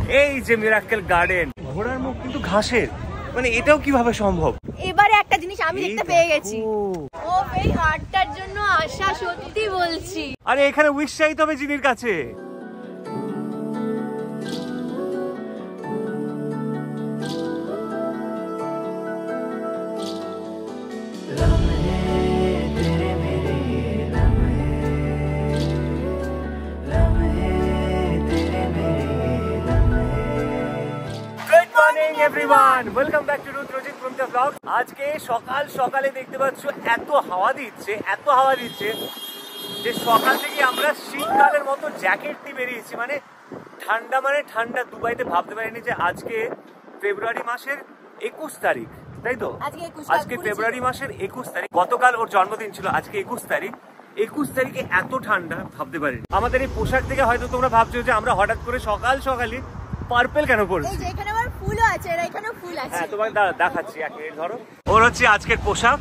এই যে মিরাক্কেল গার্ডেন, ঘোড়ার মুখ কিন্তু ঘাসের, মানে এটাও কিভাবে সম্ভব? এবারে একটা জিনিস আমি দেখতে পেয়ে গেছি। ও এই হাটটার জন্য আশা, সত্যি বলছি। আরে এখানে উইশ চাইতে হবে জিনির কাছে। Everyone, welcome back to Rutrojit Gumta Vlog. আজকে সকাল সকালে দেখতে পাচ্ছ এত হাওয়া দিচ্ছে যে সকাল থেকে আমরা শীতকালের মতো জ্যাকেট দিয়ে বেরিয়েছি। মানে ঠান্ডা। দুবাইতে ভাবতে পারিনি যে আজকে ফেব্রুয়ারি মাসের 21 তারিখ, তাই তো? আজকে ফেব্রুয়ারি মাসের 21 তারিখ। গতকাল ওর জন্মদিন ছিল, আজকে 21 তারিখ। 21 তারিখে এত ঠান্ডা ভাবতে পারিনি। আমাদের এই পোশাক থেকে হয়তো তোমরা ভাবছো যে আমরা হঠাৎ করে সকালে পার্পল কেন পরছি? এই যে এখানে আবার ফুলও আছে, এখানে ফুল আছে। হ্যাঁ, তোমাকে দেখাচ্ছি। এক মিনিট ধরো। ওর হচ্ছে আজকের পোশাক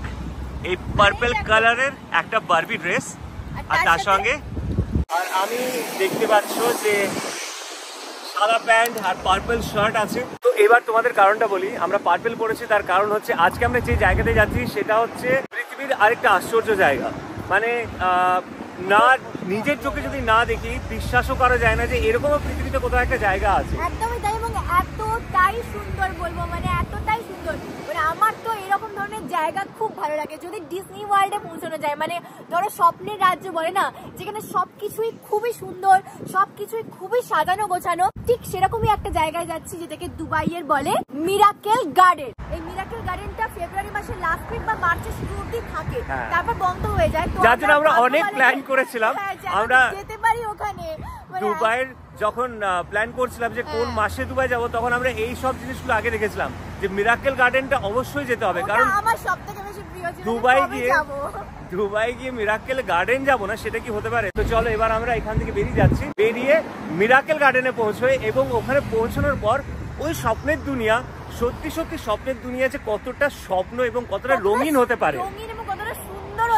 এই পার্পল কালারের একটা বারবি ড্রেস, আর তার সঙ্গে আর আমি দেখতে পাচ্ছ যে সাদা প্যান্ট আর পার্পল শার্ট আছে। তো এবার তোমাদের কারণটা বলি, আমরা পার্পল পরেছি তার কারণ হচ্ছে আজকে আমরা যে জায়গাতে যাচ্ছি সেটা হচ্ছে পৃথিবীর আরেকটা আশ্চর্য জায়গা। মানে না নিজের চোখে যদি না দেখি বিশ্বাসও করা যায় না যে এরকমও পৃথিবীতে কোথাও একটা জায়গা আছে। একদমই তাই, এবং এতটাই সুন্দর বলবো, মানে এতটাই সুন্দর। মানে আমার তো এরকম ধরনের জায়গা খুব ভালো লাগে, যদি ডিজনি ওয়ার্ল্ডে পৌঁছানো যায়। মানে ধরো স্বপ্নের রাজ্য বলে না, যেখানে সবকিছুই খুবই সুন্দর, সবকিছুই খুবই সাজানো গোছানো, ঠিক সেরকমই একটা জায়গায় যাচ্ছি যেটাকে দুবাইয়ের বলে মিরাকেল গার্ডেন। এই মিরাকেল গার্ডেনটা ফেব্রুয়ারি মাসের লাস্ট উইক বা মার্চের শুরু অবধি থাকে, তারপর বন্ধ হয়ে যায়। তো যার জন্য আমরা অনেক প্ল্যান করেছিলাম, আমরা যেতে পারি ওখানে। দুবাইয়ের যখন প্ল্যান করছিলাম যে কোন মাসে দুবাই যাব, তখন আমরা এই সব জিনিসগুলো আগে দেখেছিলাম যে মিরাকেল গার্ডেনটা অবশ্যই যেতে হবে, কারণ আমার সবথেকে বেশি প্রিয় ছিল। দুবাই গিয়ে মিরাকেল গার্ডেন যাবো না, সেটা কি হতে পারে? তো চলো এবার আমরা এখান থেকে বেরিয়ে মিরাকেল গার্ডেনে পৌঁছই, এবং ওখানে পৌঁছানোর পর ওই স্বপ্নের দুনিয়া, সত্যি স্বপ্নের দুনিয়া যে কতটা স্বপ্ন এবং কতটা রঙিন হতে পারে,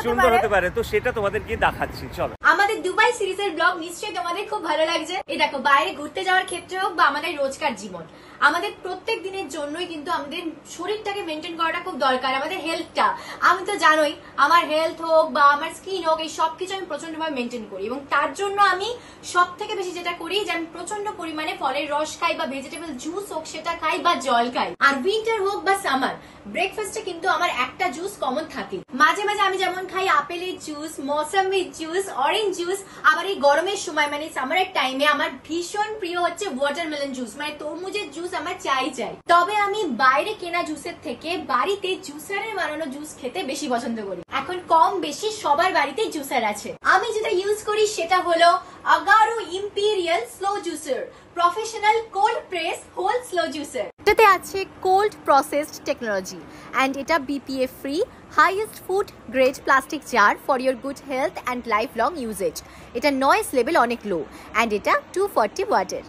সুন্দর হতে পারে, তো সেটা তোমাদের গিয়ে দেখাচ্ছি। চলো। আমাদের দুবাই সিরিজের ব্লগ নিশ্চয়ই তোমাদের খুব ভালো লাগছে। এই দেখো, বাইরে ঘুরতে যাওয়ার ক্ষেত্রে হোক বা আমাদের রোজকার জীবন, আমাদের প্রত্যেক দিনের জন্যই কিন্তু আমাদের শরীরটাকে মেনটেন করাটা খুব দরকার। আমাদের হেলথটা, আমি তো জানোই আমার হেলথ হোক বা আমার স্কিন হোক, এই সবকিছু আমি প্রচন্ডভাবে মেনটেন করি, এবং তার জন্য আমি সব থেকে বেশি যেটা করি যে আমি প্রচন্ড পরিমাণে ফলের রস খাই, বা ভেজিটেবল জুস হোক সেটা খাই, বা জল খাই। আর উইন্টার হোক বা সামার, ব্রেকফাস্টে কিন্তু আমার একটা জুস কমন থাকে। মাঝে মাঝে আমি যেমন খাই আপেলের জুস, মৌসম্বির জুস, অরেঞ্জ জুস। আবার এই গরমের সময় মানে সামারের টাইমে আমার ভীষণ প্রিয় হচ্ছে ওয়াটারমেলন জুস, মানে তরমুজের জুস আমার চাই। তবে আমি বাইরে কেনা জুসের থেকে বাড়িতে জুসারের বানানো জুস খেতে বেশি পছন্দ করি। এখন কম বেশি সবার বাড়িতে জুসার আছে। আমি যেটা ইউজ করি সেটা হলো Agaro imperial slow juicer, professional cold press whole slow juicer. এটাতে আছে কোল্ড প্রসেসড টেকনোলজি, অ্যান্ড এটা BPA free, highest food grade plastic jar for your good health and life long usage. এটা নয়েজ লেভেল অনেক low, and এটা 240 ওয়াটের।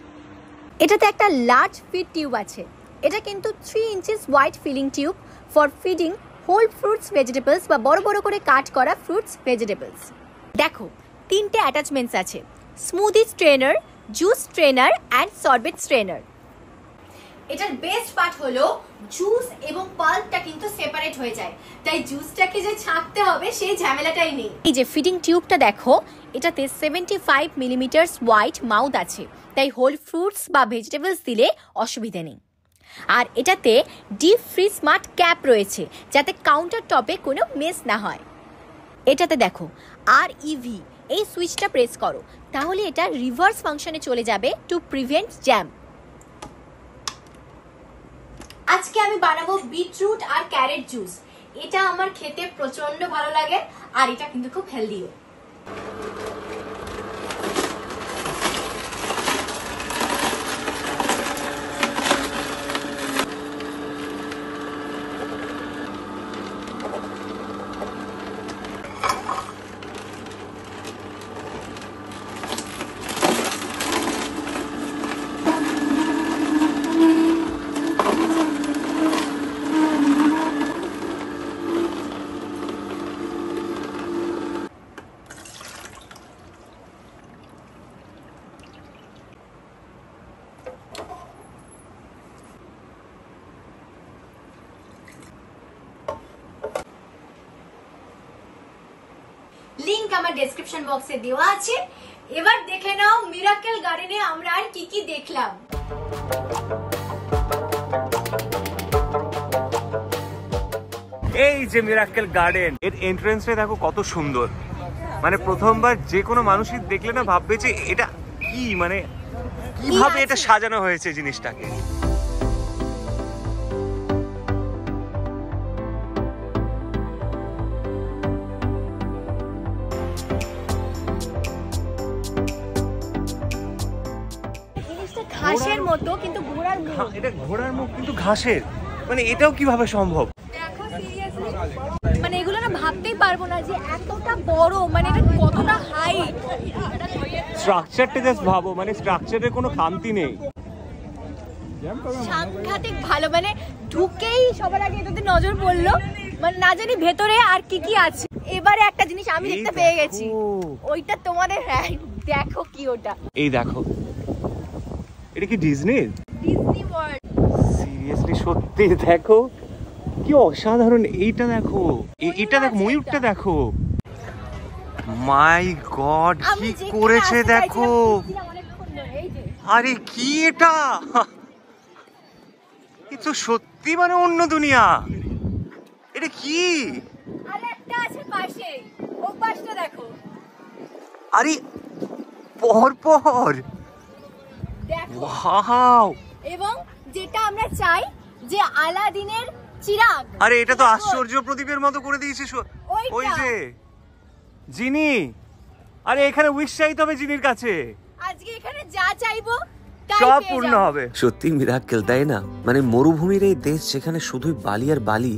এটাতে একটা large feed tube আছে। এটা কিন্তু 3 inches wide filling tube for feeding whole fruits vegetables, বা বড় বড় করে কাট করা ফ্রুটস ভেজিটেবলস। দেখো 3টে অ্যাটাচমেন্টস আছে, smoothie strainer, juice strainer and sorbate strainer. এটার বেস্ট পার্ট হলো জুস এবং পাল্পটা কিন্তু সেপারেট হয়ে যায়, তাই জুসটাকে যে ছাঁকতে হবে সেই ঝামেলাটাই নেই। এই যে ফিডিং টিউবটা দেখো, এটাতে 75 মিলিমিটার ওয়াইড মাউথ আছে, তাই হোল ফ্রুটস বা ভেজিটেবলস দিলে অসুবিধা নেই। আর এটাতে ডিপ ফ্রিজ স্মার্ট ক্যাপ রয়েছে, যাতে কাউন্টার টপে কোনো মেস না হয়। এটাতে দেখো REV, এই সুইচটা প্রেস করো, তাহলে এটা রিভার্স ফাংশনে চলে যাবে টু প্রিভেন্ট জ্যাম। আজকে আমি বানাবো বিটরুট আর ক্যারেট জুস। এটা আমার খেতে প্রচন্ড ভালো লাগে, আর এটা কিন্তু খুব হেলদিও। আমার ডেসক্রিপশন বক্সে দেওয়া আছে। এবার দেখে নাও মিরাকেল গার্ডেনে আমরা আর কি কি দেখলাম। এই যে মিরাকেল গার্ডেন, এর এন্ট্রান্সটা দেখো কত সুন্দর। মানে প্রথমবার যে কোনো মানুষই দেখলে না ভাববে যে এটা কি, মানে কিভাবে এটা সাজানো হয়েছে জিনিসটাকে। ঘাসের মতো কিন্তু ঘোড়ার মুখ, এটা ঘোড়ার মুখ কিন্তু ঘাসের, মানে এটাও কিভাবে সম্ভব? দেখো সিরিয়াসলি মানে এগুলো না ভাবতেই পারবো না যে এতটা বড়, মানে এটা কতটা হাইট। স্ট্রাকচারটা জাস্ট ভাবো, মানে স্ট্রাকচারের কোনো খামতি নেই। সাংঘাতিক ভালো, মানে ঢুকেই সবার আগে এটাতে নজর পড়লো, মানে না জানি ভেতরে আর কি কি আছে। এবারে একটা জিনিস আমি দেখতে পেয়ে গেছি, ওইটা তোমাদের, হ্যাঁ দেখো কি ওটা, এই দেখো এটা কি ডিজনি ওয়ার্ল্ড। সিরিয়াসলি সত্যি দেখো কি অসাধারণ। এইটা দেখো, এটা দেখো, ময়ূরটা দেখো, মাই গড কি করেছে দেখো। আরে কি এটা, এ তো সত্যি মানে অন্য দুনিয়া। এটা কি? আরেকটা আছে পাশে, ওই পাশটা দেখো। আরে পর পর দেখো, ওয়াও। এবং যেটা আমরা চাই যে আলাদিনের চিরাগ। আরে এটা তো আশ্চর্য প্রদীপের মতো করে দিয়েছে। ওই যে জিনি, আরে এখানে উইশ চাইতে হবে জিনির কাছে, আজকে এখানে যা চাইবো সব পূর্ণ হবে। সত্যি মিরাক্কেল, তাই না? মানে মরুভূমির এই দেশ যেখানে শুধুই বালি আর বালি,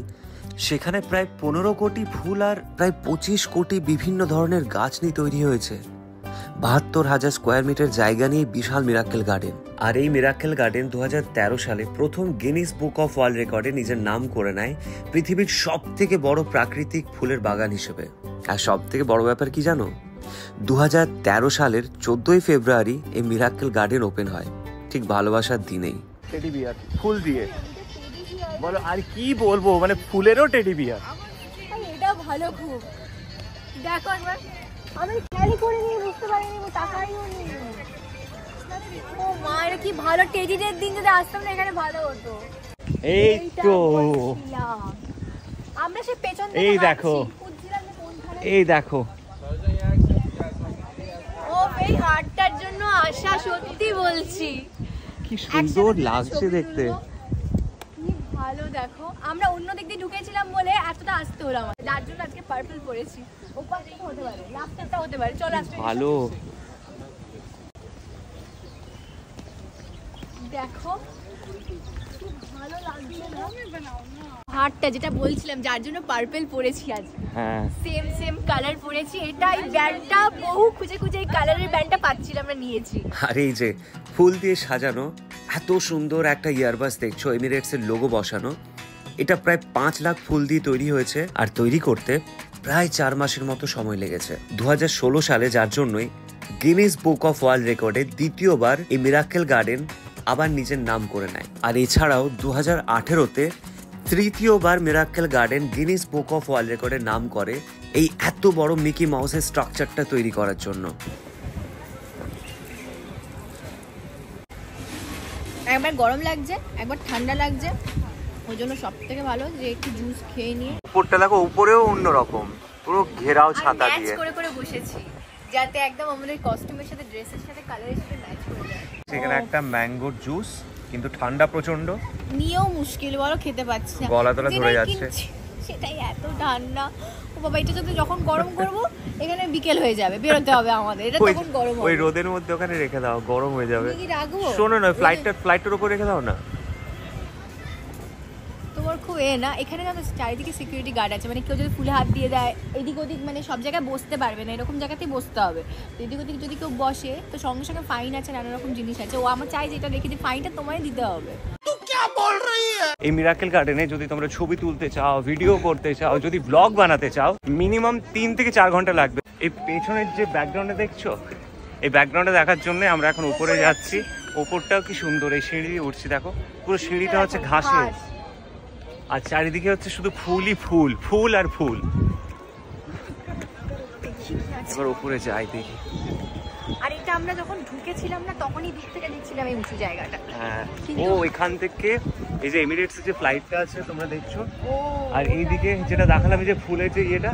সেখানে প্রায় 15 কোটি ফুল আর প্রায় 25 কোটি বিভিন্ন ধরনের গাছ নিয়ে তৈরি হয়েছে। 72,000 স্কোয়ার মিটার জায়গা নিয়ে বিশাল মিরাক্কেল গার্ডেন। আর এই মিরাক্কেল গার্ডেন 2013 সালে প্রথম গিনিস বুক অফ ওয়ার্ল্ড রেকর্ডে নিজের নাম করে নেয় পৃথিবীর সব থেকে বড় প্রাকৃতিক ফুলের বাগান হিসেবে। আর সব থেকে বড় ব্যাপার কি জানো? 2013 সালের 14 ফেব্রুয়ারি এই মিরাক্কেল গার্ডেন ওপেন হয়, ঠিক ভালোবাসার দিনেই। টেডি বিয়ার ফুল দিয়ে বলো, আর কি বলবো, মানে ফুলেরও টেডি বিয়ার। এটা ভালো খুব। দেখো একবার, আমি খেয়ালই করিনি, বুঝতে পারিনি, তাকাইও নি। ও মা, এটা কি ভালো। টেডিদের দিন যদি আসতাম না এখানে ভালো হতো। এই তো আমরা সে পেছন থেকে এই দেখো, এই দেখো, ও এই হাটটার জন্য আশা, সত্যি বলছি কি সুন্দর লাগছে দেখতে। কি ভালো। দেখো আমরা অন্য দিক দিয়ে ঢুকেছিলাম বলে এতটা আসতে হলো আমার, যার জন্য আজকে পার্পল পরেছি। ওপাশটা হতে পারে, লাস্টটা হতে পারে। চল আসতে ভালো। দেখো ভালো লাগছে না হাটটা, যেটা বলছিলাম যার জন্য পার্পল পরেছি আজ। হ্যাঁ, সেম কালার পরেছি। এটাই ব্যান্ডটা বহু খুঁজে এই কালারের ব্যান্ডটা পাচ্ছিলাম, আমরা নিয়েছি। আর এই যে ফুল দিয়ে সাজানো এত সুন্দর একটা ইয়ারবাস দেখছো, এমিরেটস এর লোগো বসানো, এটা প্রায় 5 লাখ ফুল দিয়ে তৈরি হয়েছে। আর তৈরি করতে প্রায় 4 মাসের মতো সময় লেগেছে। 2016 সালে যার জন্যই গিনিস বুক অফ ওয়ার্ল্ড রেকর্ডে দ্বিতীয়বার এই মিরাক্কেল গার্ডেন আবার নিজের নাম করে নেয়। আর এছাড়াও 2018-তে তৃতীয়বার miracle garden Guinness book of world রেকর্ডের নাম করে এই এত বড় মিকি মাউসের স্ট্রাকচারটা তৈরি করার জন্য। একবার গরম লাগছে, একবার ঠান্ডা লাগছে, ওই জন্য সব থেকে ভালো যে একটু জুস খেয়ে নিয়ে। উপরটা দেখো, উপরেও অন্যরকম, পুরো ঘেরাও ছাতা দিয়ে করে বসেছি, যাতে একদম আমাদের কস্টিউমের সাথে, ড্রেসের সাথে, কালারের সাথে ম্যাচ করে যায়। সেখানে একটা ম্যাঙ্গোর জুস, কিন্তু ঠান্ডা প্রচন্ড, নিয়েও মুশকিল, বলো খেতে পাচ্ছি না, গলা টলা ধরে যাচ্ছে। সেটাই এত ঠান্ডা। ও বাবা, এটা যদি যখন গরম করবো এখানে বিকেল হয়ে যাবে, বেরোতে হবে আমাদের, এটা তখন গরম হবে। ওই রোদের মধ্যে ওখানে রেখে দাও, গরম হয়ে যাবে। কি রাখবো? শোনো না, ফ্লাইটের উপর রেখে দাও না। তোমার খুব না, এখানে জানো চারিদিকে সিকিউরিটি গার্ড আছে, মানে কেউ যদি ফুলে হাত দিয়ে দেয় এদিক ওদিক, মানে সব জায়গায় বসতে পারবে না, এরকম জায়গাতেই বসতে হবে। তো এদিক ওদিক যদি কেউ বসে তো সঙ্গে সঙ্গে ফাইন আছে, নানা রকম জিনিস আছে। ও আমার চাই যেটা রেখে দিই, ফাইনটা তোমায় দিতে হবে। এই মিরাকেল গার্ডেনে যদি তোমরা ছবি তুলতে চাও, ভিডিও করতে চাও, যদি ব্লগ বানাতে চাও, মিনিমাম 3 থেকে 4 ঘন্টা লাগবে। এই পেছনের যে ব্যাকগ্রাউন্ডে দেখছো, এই ব্যাকগ্রাউন্ডে দেখার জন্য আমরা এখন উপরে যাচ্ছি। ওপরটাও কি সুন্দর, এই সিঁড়ি দিয়ে উঠছি, দেখো পুরো সিঁড়িটা হচ্ছে ঘাসের, আর চারিদিকে হচ্ছে শুধু ফুলই ফুল, ফুল আর ফুল। লাগছে। এবার উপরে যাই দেখি। আর এটা আমরা যখন ঢুকেছিলাম না তখনই দূর থেকে দেখছিলাম এই উঁচু জায়গাটা। হ্যাঁ, ও এখান থেকে এই যে এমিরেটস যে ফ্লাইটটা আছে তোমরা দেখছো, ও আর এইদিকে যেটা দেখালাম এই যে ফুলের যে ইয়েটা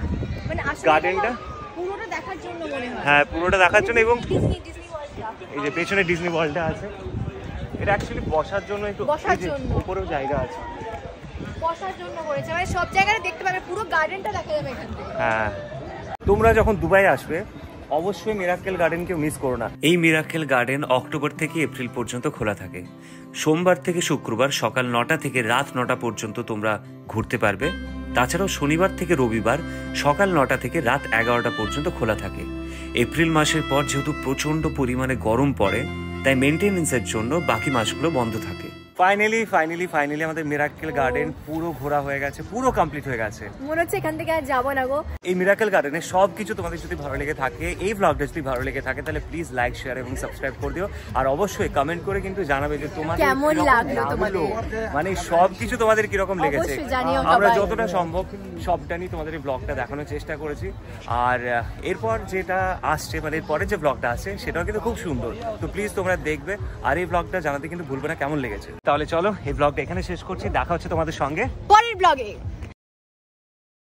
মানে আসলে গার্ডেনটা, পুরোটা দেখার জন্য মনে হয়। হ্যাঁ পুরোটা দেখার জন্য। এবং ডিজনি ওয়ার্ল্ডটা এই যে পেছনে ডিজনি ওয়ার্ল্ডটা আছে, এটা অ্যাকচুয়ালি বসার জন্য একটু বসার জন্য। উপরেও জায়গা আছে, বসার জন্য করেছে, মানে সব জায়গায় দেখতে পাবে, পুরো গার্ডেনটা দেখা যাবে এখান থেকে। হ্যাঁ, তোমরা যখন দুবাই আসবে অবশ্যই মিরাক্কেল গার্ডেনকে মিস করো না। এই মিরাক্কেল গার্ডেন অক্টোবর থেকে এপ্রিল পর্যন্ত খোলা থাকে। সোমবার থেকে শুক্রবার সকাল 9টা থেকে রাত 9টা পর্যন্ত তোমরা ঘুরতে পারবে। তাছাড়াও শনিবার থেকে রবিবার সকাল 9টা থেকে রাত 11টা পর্যন্ত খোলা থাকে। এপ্রিল মাসের পর যেহেতু প্রচন্ড পরিমাণে গরম পড়ে, তাই মেনটেনেন্সের জন্য বাকি মাসগুলো বন্ধ থাকে। ফাইনালি আমাদের মিরাক্কেল গার্ডেন পুরো ঘোরা হয়ে গেছে, পুরো কমপ্লিট হয়ে গেছে। মনে হচ্ছে এখান থেকে আর যাবো না গো। এই মিরাক্কেল গার্ডেনে সবকিছু তোমাদের যদি ভালো লেগে থাকে, এই ব্লগটা যদি ভালো লেগে থাকে, তাহলে প্লিজ লাইক, শেয়ার এবং সাবস্ক্রাইব করে দিও। আর অবশ্যই কমেন্ট করে কিন্তু জানাবে যে তোমাদের কেমন লাগলো তোমাদের, মানে সবকিছু তোমাদের কিরকম লেগেছে। অবশ্যই জানিও আমরা সবাই। যতটা সম্ভব সবটা নিয়ে তোমাদের এই ব্লগটা দেখানোর চেষ্টা করেছি। আর এরপর যেটা আসছে, মানে এরপরে যে ব্লগটা আছে সেটাও কিন্তু খুব সুন্দর, তো প্লিজ তোমরা দেখবে। আর এই ব্লগটা জানাতে কিন্তু ভুলবে না কেমন লেগেছে। তাহলে চলো এই ব্লগটা এখানে শেষ করছি, দেখা হচ্ছে তোমাদের সঙ্গে পরের ব্লগে।